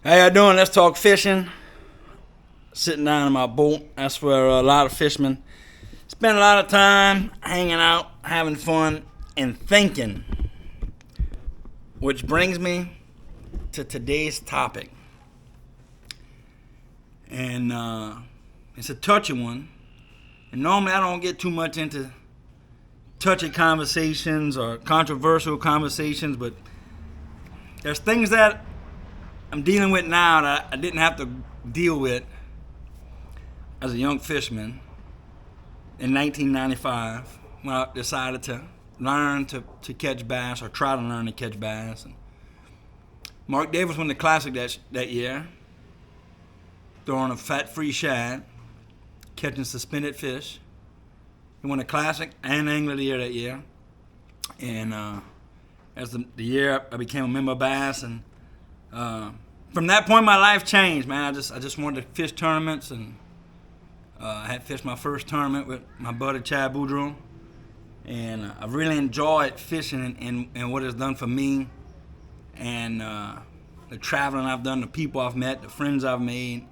How y'all doing? Let's talk fishing. Sitting down in my boat. That's where a lot of fishermen spend a lot of time hanging out, having fun, and thinking. Which brings me to today's topic. And it's a touchy one. And normally I don't get too much into touchy conversations or controversial conversations, but there's things that I'm dealing with now that I didn't have to deal with as a young fisherman in 1995 when I decided to learn to catch bass or try to learn to catch bass. And Mark Davis won the Classic that year, throwing a fat-free shad, catching suspended fish. He won the Classic and Angler of the Year that year. And as the year I became a member of Bass, and from that point, my life changed, man. I just wanted to fish tournaments, and I had fished my first tournament with my buddy Chad Boudreaux, and I really enjoyed fishing and what it's done for me, and the traveling I've done, the people I've met, the friends I've made,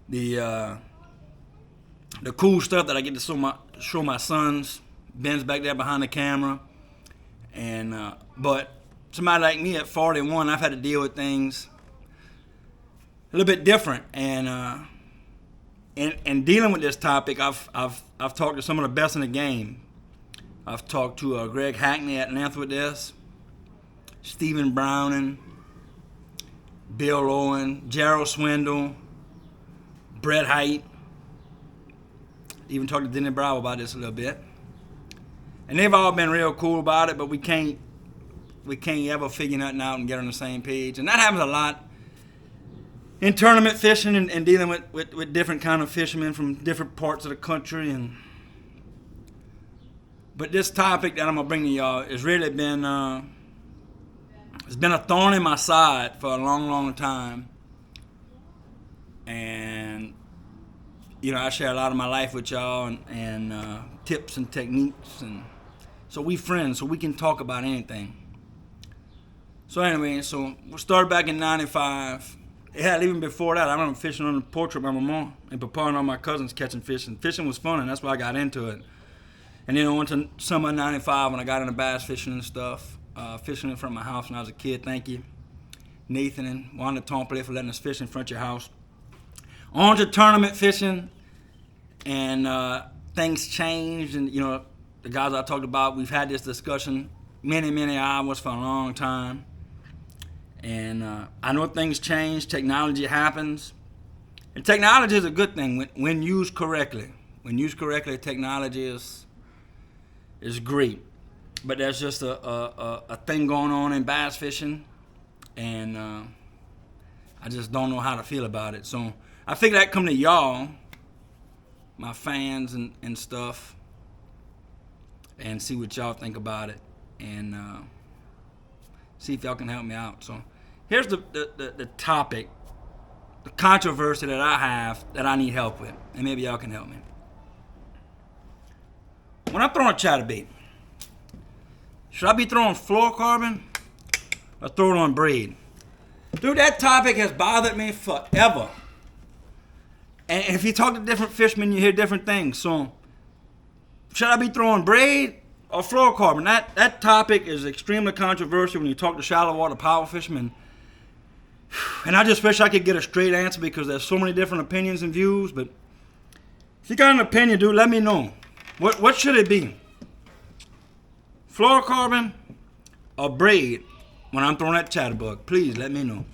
the cool stuff that I get to show my sons. Ben's back there behind the camera, and but somebody like me at 41, I've had to deal with things a little bit different, and dealing with this topic, I've talked to some of the best in the game. I've talked to Greg Hackney at length with this, Stephen Browning, Bill Owen, Gerald Swindle, Brett Height. Even talked to Denny Bravo about this a little bit, and they've all been real cool about it. But we can't ever figure nothing out and get on the same page, and that happens a lot in tournament fishing and dealing with different kind of fishermen from different parts of the country. But this topic that I'm gonna bring to y'all has really been it's been a thorn in my side for a long, long time. And I share a lot of my life with y'all and tips and techniques, and so we friends, so we can talk about anything. So anyway, we started back in '95. Yeah, even before that, I remember fishing on the porch with my mom and Papa and all my cousins catching fish. And fishing was fun, and that's why I got into it. And then I went to summer '95 when I got into bass fishing and stuff. Fishing in front of my house when I was a kid. Thank you, Nathan and Wanda Tompley, for letting us fish in front of your house. On to tournament fishing, and things changed. And the guys I talked about, we've had this discussion many hours for a long time. And I know things change, technology happens. And technology is a good thing when used correctly. When used correctly, technology is great. But there's just a thing going on in bass fishing, and I just don't know how to feel about it. So I figured I'd come to y'all, my fans and stuff, and see what y'all think about it, and see if y'all can help me out. So here's the topic, the controversy that I have that I need help with, and maybe y'all can help me. When I'm throwing chatterbait, should I be throwing fluorocarbon or throw it on braid? Dude, that topic has bothered me forever. And if you talk to different fishermen, you hear different things. So should I be throwing braid or fluorocarbon? That topic is extremely controversial when you talk to shallow water power fishermen. And I just wish I could get a straight answer because there's so many different opinions and views. But if you got an opinion, dude, let me know. What should it be? Fluorocarbon or braid when I'm throwing that chatterbug? Please let me know.